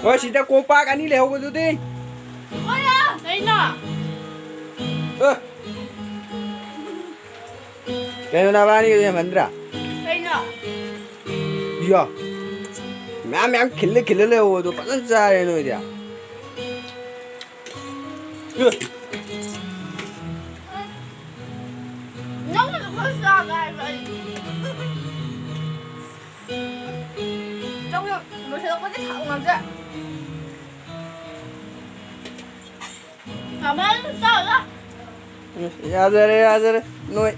ꯍꯣꯏ ꯁꯤꯗ ꯀꯣꯝꯄꯥꯛ ꯑꯅꯤ ꯂꯩꯍꯧꯕꯗꯨꯗꯤ ꯀꯩꯅꯣ ꯀꯩꯅꯣ ꯅꯕꯥꯅꯤꯒꯤꯗꯣ ꯌꯥꯝꯃꯟꯗ꯭ꯔꯥ ꯀꯩꯅꯣ ꯌꯥ ꯃꯌꯥꯝ ꯃꯌꯥꯝ ꯈꯤꯜꯂ ꯂꯩꯍꯧꯕꯗꯣ ꯐꯖꯅ ꯆꯥꯔꯦ ꯅꯣꯏꯗꯤ 너무 불쌍해. 저기 뭐 저거까지 다 오는데. 가만히 싸워. 야자래 너희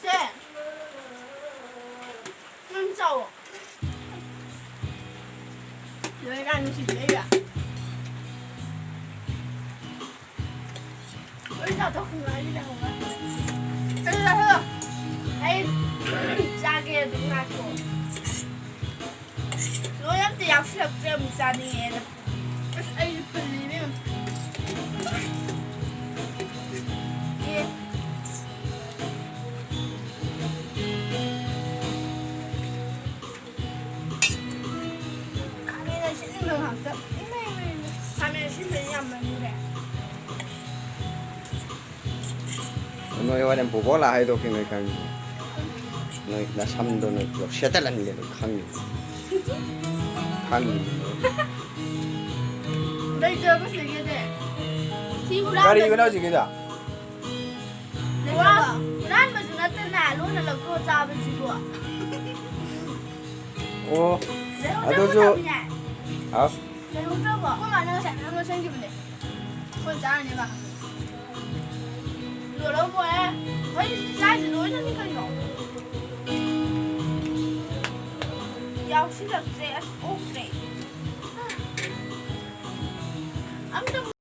쟤. 좀 싸워. 여기가 음식 내야. 여기다 더 큰 거 아니라고. 여기다 해. 에이, 짜게 누나고. 너한테 약속 좀 짜니. 에이, 풀리면. 예. 가면은 씻는 거 같아. 가면 씻는 양면 그래. 너희 와는 보고라 해도 그냥 너희 나 삼도는 역시달라는 데는 강이 너 이제 뭐 쓰게 돼? 가리 이거 나오지 그자 내가 난 무슨 어떤 날 오늘 놓고 잡으시고 오 내가 아도주 그냥 아 내가 잡아 그만 내가 한번 생기면 돼 그건 잘하네 봐 너로 뭐해? 거의 짜지 놓으니까 이거 야 진짜 쎄 오케이